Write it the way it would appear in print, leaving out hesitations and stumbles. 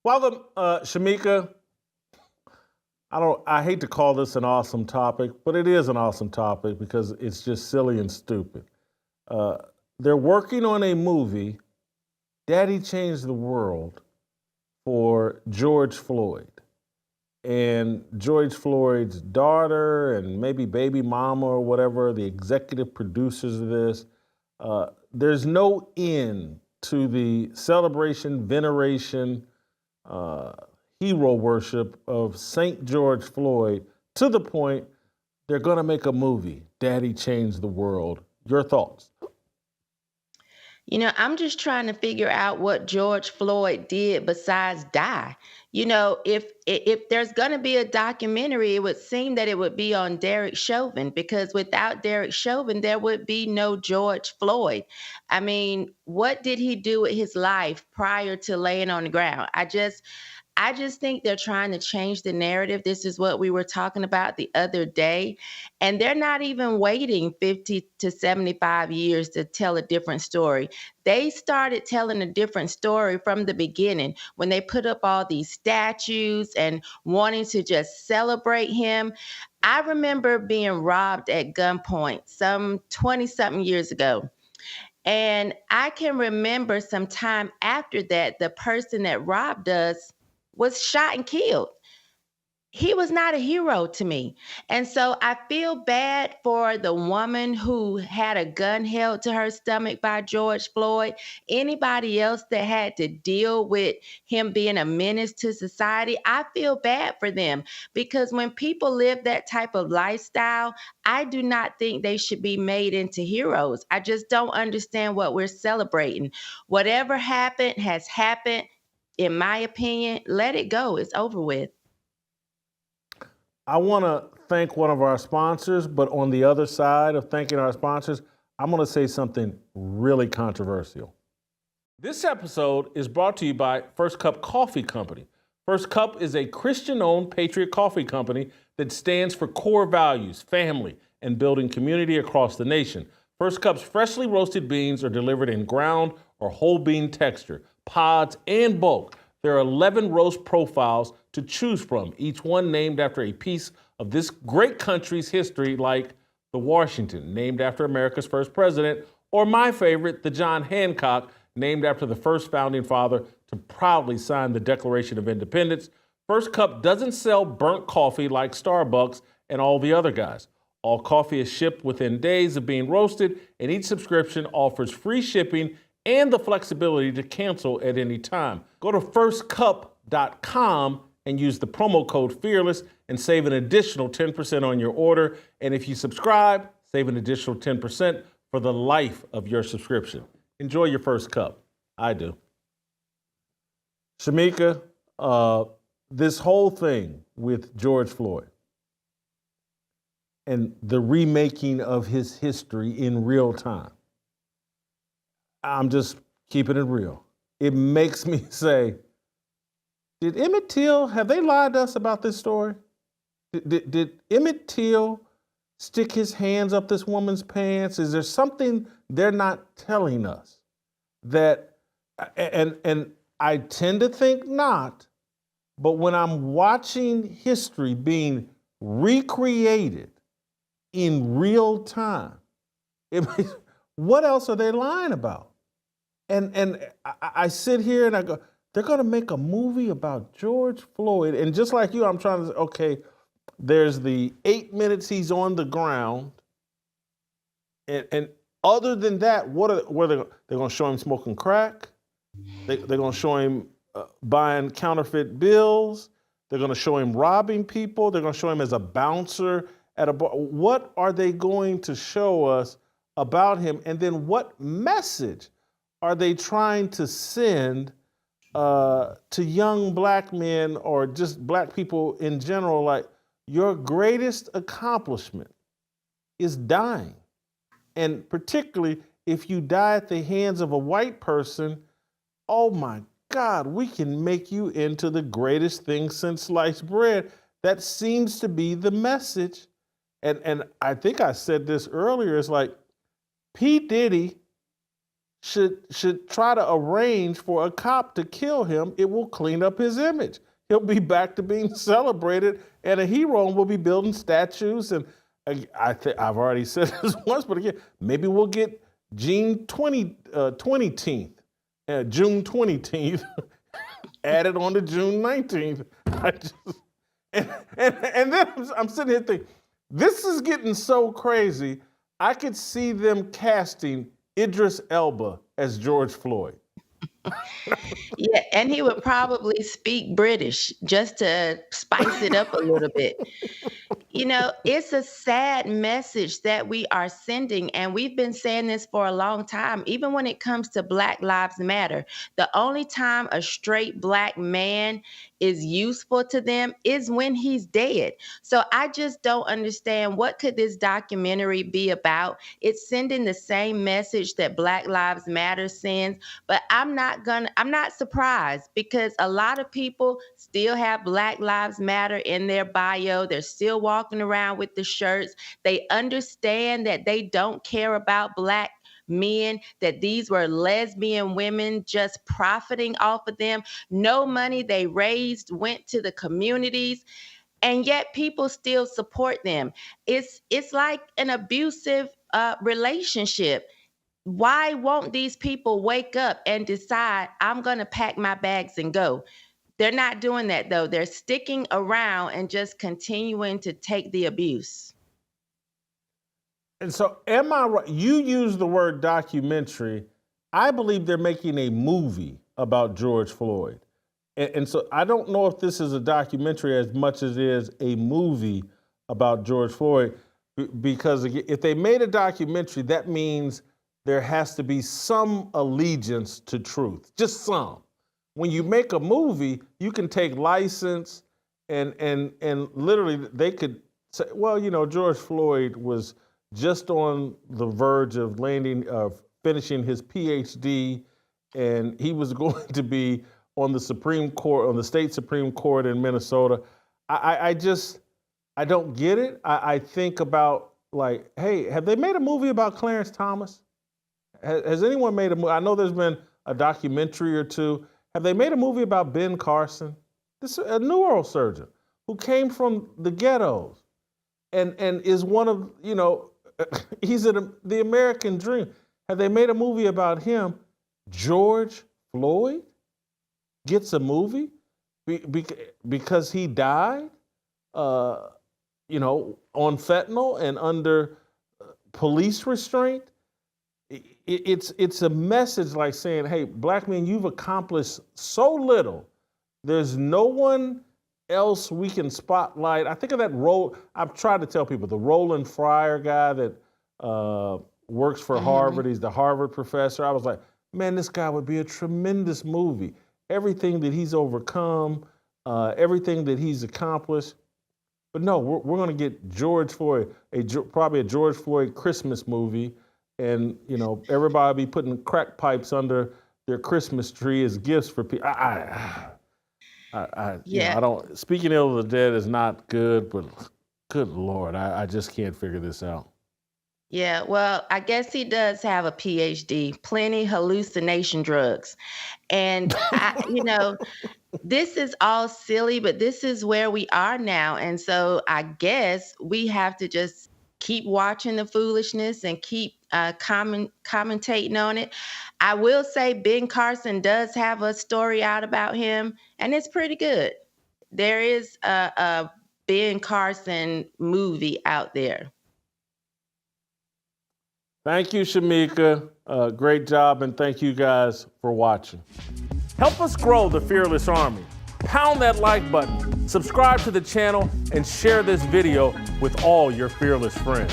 Welcome, Shemeka. I hate to call this an awesome topic, but it is an awesome topic because it's just silly and stupid. They're working on a movie, Daddy Changed the World, for George Floyd. And George Floyd's daughter and maybe baby mama or whatever, the executive producers of this, there's no end to the celebration, veneration, hero worship of St. George Floyd to the point they're going to make a movie, Daddy Changed the World. Your thoughts? I'm just trying to figure out what George Floyd did besides die. If there's going to be a documentary, it would seem that it would be on Derek Chauvin, because without Derek Chauvin, there would be no George Floyd. I mean, what did he do with his life prior to laying on the ground? I just think they're trying to change the narrative. This is what we were talking about the other day. And they're not even waiting 50 to 75 years to tell a different story. They started telling a different story from the beginning when they put up all these statues and wanting to just celebrate him. I remember being robbed at gunpoint some 20 something years ago. And I can remember some time after that, the person that robbed us was shot and killed. He was not a hero to me. And so I feel bad for the woman who had a gun held to her stomach by George Floyd. Anybody else that had to deal with him being a menace to society, I feel bad for them, because when people live that type of lifestyle, I do not think they should be made into heroes. I just don't understand what we're celebrating. Whatever happened has happened. In my opinion, let it go. It's over with. I want to thank one of our sponsors, but on the other side of thanking our sponsors, I'm going to say something really controversial. This episode is brought to you by First Cup Coffee Company. First Cup is a Christian-owned patriot coffee company that stands for core values, family, and building community across the nation. First Cup's freshly roasted beans are delivered in ground or whole bean texture, pods, and bulk. There are 11 roast profiles to choose from, each one named after a piece of this great country's history, like the Washington, named after America's first president, or my favorite, the John Hancock, named after the first founding father to proudly sign the Declaration of Independence. First Cup doesn't sell burnt coffee like Starbucks and all the other guys. All coffee is shipped within days of being roasted, and each subscription offers free shipping and the flexibility to cancel at any time. Go to firstcup.com and use the promo code FEARLESS and save an additional 10% on your order. And if you subscribe, save an additional 10% for the life of your subscription. Enjoy your first cup. I do. Shemeka, this whole thing with George Floyd and the remaking of his history in real time, I'm just keeping it real. It makes me say, did Emmett Till, have they lied to us about this story? Did Emmett Till stick his hands up this woman's pants? Is there something they're not telling us? And I tend to think not, but when I'm watching history being recreated in real time, what else are they lying about? And I sit here and I go, they're going to make a movie about George Floyd. And just like you, I'm trying to say, okay, there's the 8 minutes he's on the ground. And other than that, they're going to show him smoking crack? They're going to show him buying counterfeit bills? They're going to show him robbing people? They're going to show him as a bouncer at a bar? What are they going to show us about him? And then what message are they trying to send to young black men or just black people in general? Like, your greatest accomplishment is dying. And particularly if you die at the hands of a white person, oh my God, we can make you into the greatest thing since sliced bread. That seems to be the message. And I think I said this earlier, it's like P. Diddy should try to arrange for a cop to kill him. It will clean up his image. He'll be back to being celebrated and a hero, and we'll be building statues. And I've already said this once, but again, maybe we'll get June 20th added on to June 19th. And then I'm sitting here thinking, this is getting so crazy. I could see them casting Idris Elba as George Floyd. Yeah, and he would probably speak British just to spice it up a little bit. You know, it's a sad message that we are sending, and we've been saying this for a long time. Even when it comes to Black Lives Matter, the only time a straight Black man is useful to them is when he's dead. So I just don't understand, what could this documentary be about? It's sending the same message that Black Lives Matter sends, but I'm not surprised, because a lot of people still have Black Lives Matter in their bio. They're still walking around with the shirts. They understand that they don't care about Black men, that these were lesbian women just profiting off of them. No money they raised went to the communities, and yet people still support them. It's like an abusive relationship. Why won't these people wake up and decide, I'm going to pack my bags and go? They're not doing that, though. They're sticking around and just continuing to take the abuse. And so, am I right? You use the word documentary. I believe they're making a movie about George Floyd. And so I don't know if this is a documentary as much as it is a movie about George Floyd, because if they made a documentary, that means there has to be some allegiance to truth, just some. When you make a movie, you can take license and literally they could say, well, you know, George Floyd was just on the verge of finishing his PhD, and he was going to be on the Supreme Court, on the state Supreme Court in Minnesota. I don't get it. I think about, like, hey, have they made a movie about Clarence Thomas? Has anyone made a movie? I know there's been a documentary or two. Have they made a movie about Ben Carson? This is a neurosurgeon who came from the ghettos and is one of, you know, he's the American dream. Have they made a movie about him? George Floyd gets a movie because he died, you know, on fentanyl and under police restraint. It's a message like saying, hey, Black men, you've accomplished so little. There's no one else we can spotlight. I think of that I've tried to tell people, the Roland Fryer guy that works for Harvard. He's the Harvard professor. I was like, man, this guy would be a tremendous movie. Everything that he's overcome, everything that he's accomplished. But no, we're going to get George Floyd, probably a George Floyd Christmas movie. And, you know, everybody will be putting crack pipes under their Christmas tree as gifts for people. You know, I don't. Speaking ill of the dead is not good, but good Lord, I just can't figure this out. Yeah, well, I guess he does have a PhD, plenty hallucination drugs. And, you know, this is all silly, but this is where we are now. And so I guess we have to just keep watching the foolishness and keep commentating on it. I will say Ben Carson does have a story out about him, and it's pretty good. There is a Ben Carson movie out there. Thank you, Shemeka. Great job, and thank you guys for watching. Help us grow the Fearless Army. Pound that like button, subscribe to the channel, and share this video with all your fearless friends.